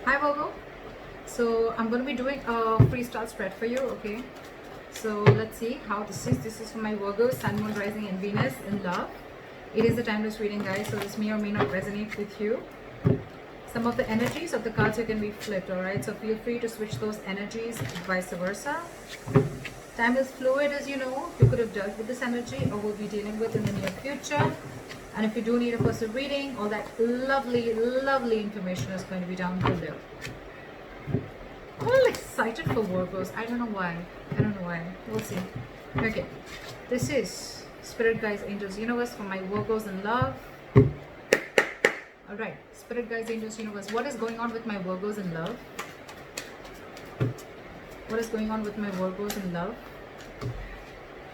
Hi Virgo. So I'm going to be doing a freestyle spread for you. Okay. So let's see how this is. This is for my Virgo, Sun, Moon, Rising, and Venus in love. It is a timeless reading, guys. So this may or may not resonate with you. Some of the energies of the cards are going to be flipped. All right. So feel free to switch those energies, vice versa. Time is fluid, as you know. You could have dealt with this energy or will be dealing with in the near future. And if you do need a personal reading, all that lovely, lovely information is going to be down below. I'm a little excited for Virgos. I don't know why. We'll see. Okay. This is Spirit Guides, Angels, Universe for my Virgos in love. Alright. Spirit Guides, Angels, Universe. What is going on with my Virgos in love? What is going on with my Virgos in love?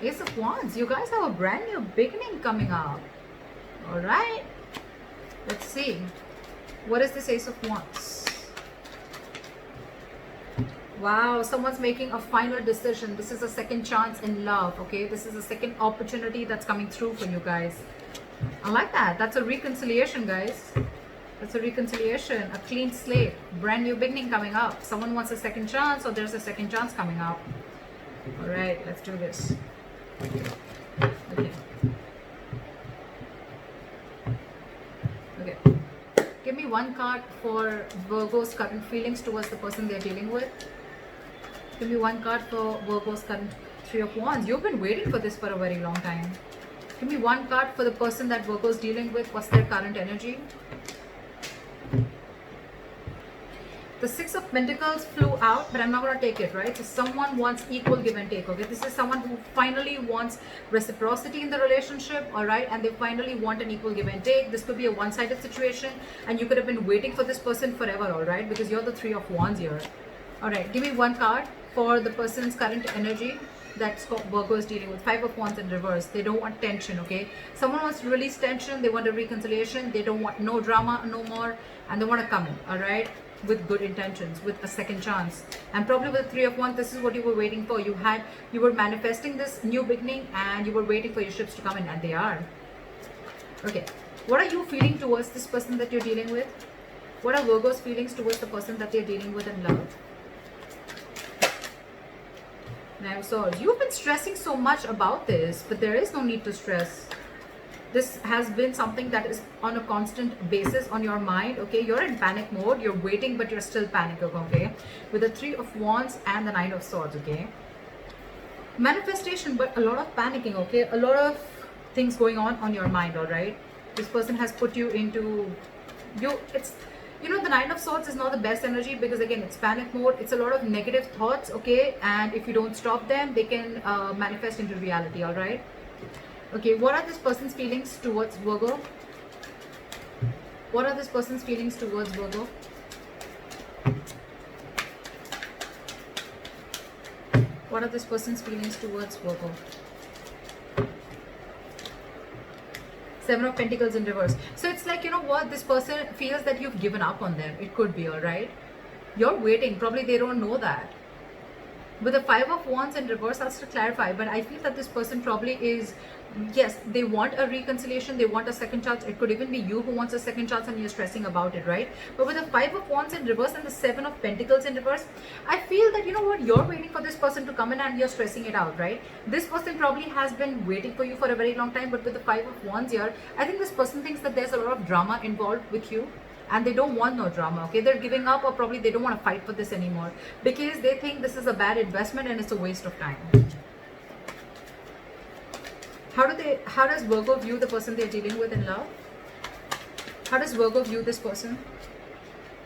Ace of Wands. You guys have a brand new beginning coming up. Alright. Let's see. What is this Ace of Wands? Wow, someone's making a final decision. This is a second chance in love, okay? This is a second opportunity that's coming through for you guys. I like that. That's a reconciliation, guys. That's a reconciliation, a clean slate, brand new beginning coming up. Someone wants a second chance or there's a second chance coming up. Alright, let's do this. Okay. Okay. Give me one card for Virgo's current feelings towards the person they're dealing with. Give me one card for Virgo's current Three of Wands. You've been waiting for this for a very long time. Give me one card for the person that Virgo's dealing with. What's their current energy? The Six of Pentacles flew out, but I'm not going to take it, right? So someone wants equal give and take, okay? This is someone who finally wants reciprocity in the relationship, all right? And they finally want an equal give and take. This could be a one-sided situation, and you could have been waiting for this person forever, all right? Because you're the Three of Wands here. All right, give me one card for the person's current energy that Virgo is dealing with. Five of Wands in reverse. They don't want tension, okay? Someone wants to release tension. They want a reconciliation. They don't want no drama no more, and they want to come in, all right? With good intentions, with a second chance. And probably with the Three of Wands, this is what you were waiting for. You were manifesting this new beginning, and you were waiting for your ships to come in, and they are. Okay, what are you feeling towards this person that you're dealing with? What are Virgo's feelings towards the person that they're dealing with in love? Now, so you've been stressing so much about this, but there is no need to stress. This has been something that is on a constant basis on your mind, okay? You're in panic mode, you're waiting, but you're still panicking, okay? With the Three of Wands and the Nine of Swords, okay? Manifestation, but a lot of panicking, okay? A lot of things going on your mind, all right? This person has put you into, the Nine of Swords is not the best energy because, again, it's panic mode. It's a lot of negative thoughts, okay? And if you don't stop them, they can manifest into reality, all right? Okay, what are this person's feelings towards Virgo? What are this person's feelings towards Virgo? What are this person's feelings towards Virgo? Seven of Pentacles in reverse. So it's like, you know what? This person feels that you've given up on them. It could be, all right? You're waiting. Probably they don't know that. With the Five of Wands in reverse, I'll still clarify, but I feel that this person probably is, yes, they want a reconciliation, they want a second chance. It could even be you who wants a second chance and you're stressing about it, right? But with the Five of Wands in reverse and the Seven of Pentacles in reverse, I feel that, you know what, you're waiting for this person to come in and you're stressing it out, right? This person probably has been waiting for you for a very long time, but with the Five of Wands here, I think this person thinks that there's a lot of drama involved with you. And they don't want no drama, okay? They're giving up, or probably they don't want to fight for this anymore because they think this is a bad investment and it's a waste of time. How does Virgo view the person they're dealing with in love? How does Virgo view this person?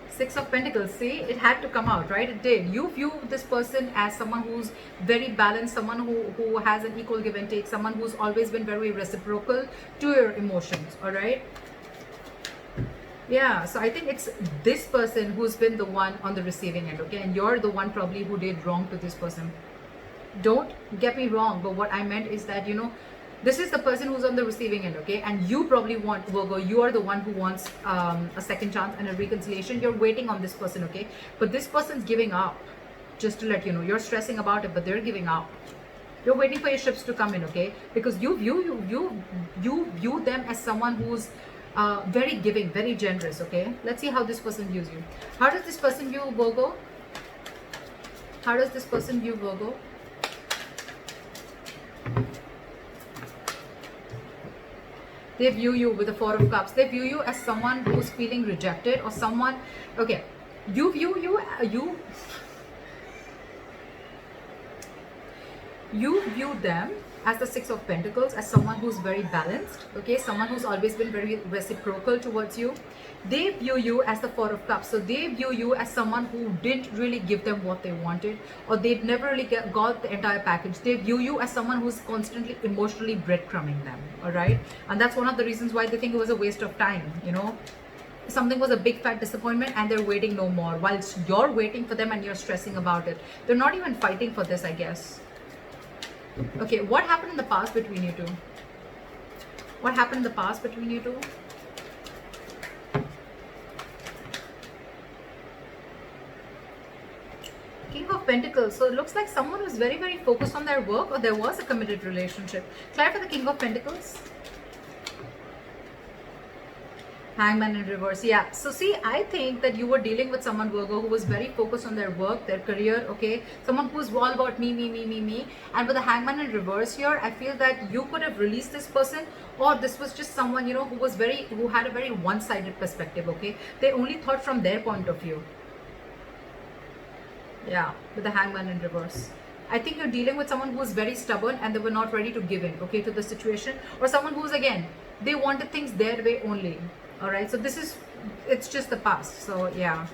Six of Pentacles. See, it had to come out, right? It did. You view this person as someone who's very balanced, someone who has an equal give and take, someone who's always been very reciprocal to your emotions, all right? Yeah, so I think it's this person who's been the one on the receiving end, okay? And you're the one probably who did wrong to this person. Don't get me wrong, but what I meant is that, this is the person who's on the receiving end, okay? And you probably want, Virgo, you are the one who wants a second chance and a reconciliation. You're waiting on this person, okay? But this person's giving up, just to let you know. You're stressing about it, but they're giving up. You're waiting for your ships to come in, okay? Because you view them as someone who's very giving, very generous. Okay, let's see how this person views you. How does this person view Virgo? How does this person view Virgo? They view you with the Four of Cups. They view you as someone who's feeling rejected, or someone, okay, you view them as the Six of Pentacles, as someone who's very balanced, okay, someone who's always been very reciprocal towards you. They view you as the Four of Cups. So they view you as someone who didn't really give them what they wanted, or they've never really got the entire package. They view you as someone who's constantly emotionally breadcrumbing them, all right? And that's one of the reasons why they think it was a waste of time, you know? Something was a big fat disappointment and they're waiting no more, whilst you're waiting for them and you're stressing about it. They're not even fighting for this, I guess. Okay, what happened in the past between you two? What happened in the past between you two? King of Pentacles. So it looks like someone was very, very focused on their work, or there was a committed relationship. Clarify the King of Pentacles. Hangman in reverse. Yeah. So see, I think that you were dealing with someone, Virgo, who was very focused on their work, their career, okay? Someone who's all about me. And with the Hangman in reverse here, I feel that you could have released this person, or this was just someone, you know, who had a very one-sided perspective, okay? They only thought from their point of view. Yeah, with the Hangman in reverse. I think you're dealing with someone who's very stubborn and they were not ready to give in, okay, to the situation. Or someone who's, again, they wanted things their way only. All right, so it's just the past. So yeah,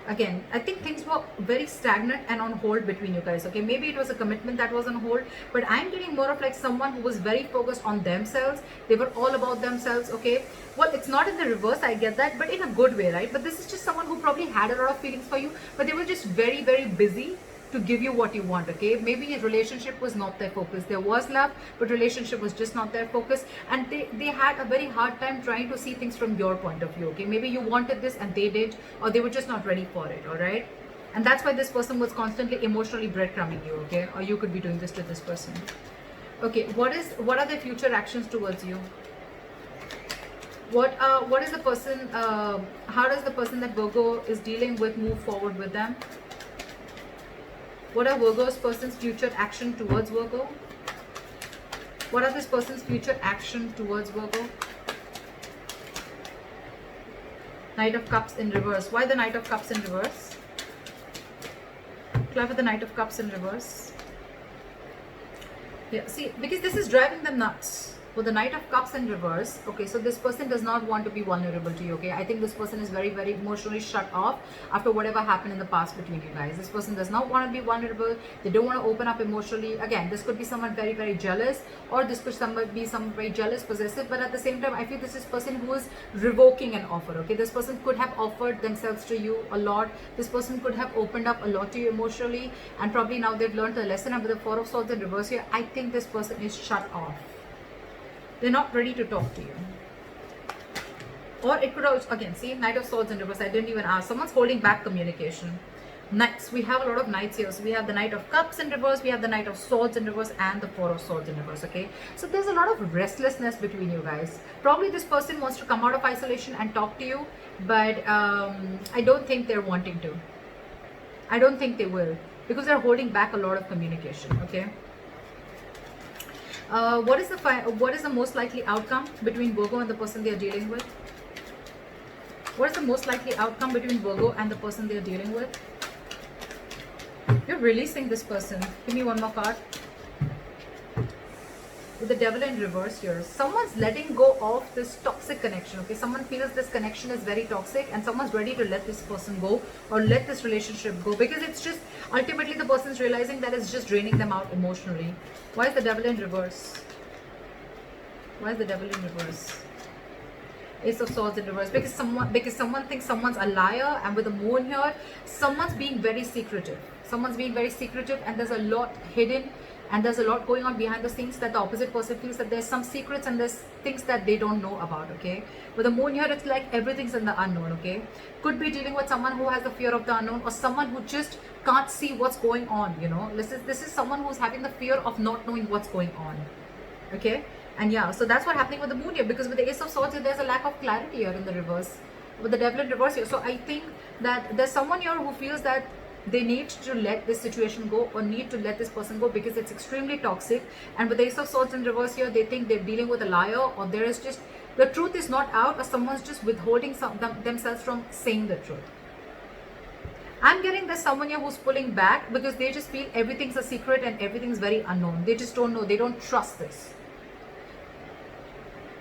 again, I think things were very stagnant and on hold between you guys. Okay, maybe it was a commitment that was on hold, but I'm getting more of like someone who was very focused on themselves. They were all about themselves. Okay, well, it's not in the reverse, I get that, but in a good way, right? But this is just someone who probably had a lot of feelings for you, but they were just very, very busy to give you what you want. Okay, maybe a relationship was not their focus. There was love, but relationship was just not their focus, and they had a very hard time trying to see things from your point of view. Okay, maybe you wanted this and they did, or they were just not ready for it. All right, and that's why this person was constantly emotionally breadcrumbing you. Okay, or you could be doing this to this person. Okay, what are their future actions towards you? What is the person, how does the person that Virgo is dealing with move forward with them? What are Virgo's person's future action towards Virgo? What are this person's future action towards Virgo? Knight of Cups in reverse. Why the Knight of Cups in reverse? Clarify the Knight of Cups in reverse. Yeah, see, because this is driving them nuts. For the Knight of Cups in reverse, okay, so this person does not want to be vulnerable to you, okay? I think this person is very, very emotionally shut off after whatever happened in the past between you guys. This person does not want to be vulnerable. They don't want to open up emotionally. Again, this could be someone very, very jealous, or this could be someone very jealous, possessive, but at the same time, I feel this is person who is revoking an offer, okay? This person could have offered themselves to you a lot. This person could have opened up a lot to you emotionally, and probably now they've learned the lesson. And with the Four of Swords in reverse here, I think this person is shut off. They're not ready to talk to you. Or it could also, again, see, Knight of Swords in reverse. I didn't even ask. Someone's holding back communication. Knights. We have a lot of knights here. So we have the Knight of Cups in reverse. We have the Knight of Swords in reverse. And the Four of Swords in reverse. Okay. So there's a lot of restlessness between you guys. Probably this person wants to come out of isolation and talk to you. But I don't think they're wanting to. I don't think they will. Because they're holding back a lot of communication. Okay. What is the most likely outcome between Virgo and the person they are dealing with? What is the most likely outcome between Virgo and the person they are dealing with? You're releasing this person. Give me one more card. With the Devil in reverse here, someone's letting go of this toxic connection. Okay, someone feels this connection is very toxic, and someone's ready to let this person go, or let this relationship go, because it's just ultimately the person's realizing that it's just draining them out emotionally. Why is the Devil in reverse? Why is the Devil in reverse? Ace of Swords in reverse. Because someone thinks someone's a liar, and with the Moon here, someone's being very secretive. Someone's being very secretive, and there's a lot hidden. And there's a lot going on behind the scenes that the opposite person feels that there's some secrets and there's things that they don't know about, okay? With the Moon here, it's like everything's in the unknown, okay? Could be dealing with someone who has the fear of the unknown, or someone who just can't see what's going on, you know? This is someone who's having the fear of not knowing what's going on, okay? And yeah, so that's what happening with the moon here, because with the Ace of Swords, there's a lack of clarity here in the reverse. With the Devil in reverse here. So I think that there's someone here who feels that they need to let this situation go, or need to let this person go, because it's extremely toxic. And with the Ace of Swords in reverse here, they think they're dealing with a liar, or there is just, the truth is not out, or someone's just withholding themselves from saying the truth. I'm getting there's someone here who's pulling back because they just feel everything's a secret and everything's very unknown. They just don't know. They don't trust this.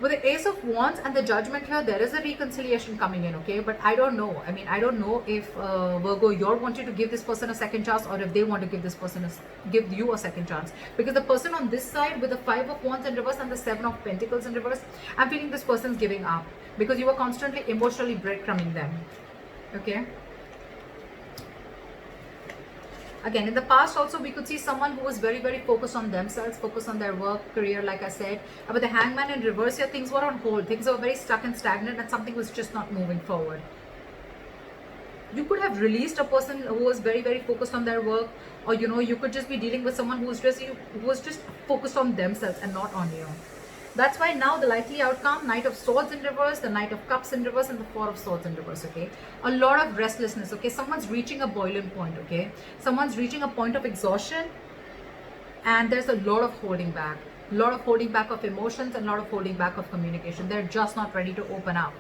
With the Ace of Wands and the Judgment here, there is a reconciliation coming in, okay? But I don't know. I mean, I don't know if Virgo, you're wanting to give this person a second chance, or if they want to give this person give you a second chance. Because the person on this side with the Five of Wands in reverse and the Seven of Pentacles in reverse, I'm feeling this person's giving up because you were constantly emotionally breadcrumbing them, okay? Again, in the past also, we could see someone who was very, very focused on themselves, focused on their work, career, like I said. But the Hangman in reverse here, things were on hold. Things were very stuck and stagnant, and something was just not moving forward. You could have released a person who was very, very focused on their work, or, you know, you could just be dealing with someone who was just focused on themselves and not on you. That's why now the likely outcome, Knight of Swords in reverse, the Knight of Cups in reverse, and the Four of Swords in reverse, okay? A lot of restlessness, okay? Someone's reaching a boiling point, okay? Someone's reaching a point of exhaustion, and there's a lot of holding back. A lot of holding back of emotions and a lot of holding back of communication. They're just not ready to open up.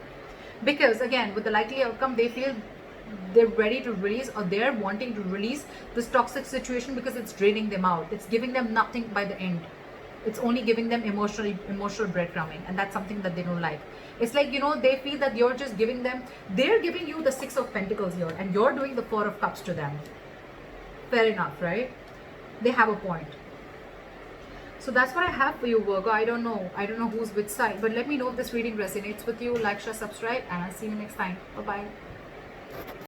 Because, again, with the likely outcome, they feel they're ready to release, or they're wanting to release this toxic situation because it's draining them out. It's giving them nothing by the end. It's only giving them emotional breadcrumbing, and that's something that they don't like. It's like, you know, they feel that you're just giving them, they're giving you the Six of Pentacles here, and you're doing the Four of Cups to them. Fair enough, right? They have a point. So that's what I have for you, Virgo. I don't know who's which side, but let me know if this reading resonates with you. Like, share, subscribe, and I'll see you next time. Bye-bye.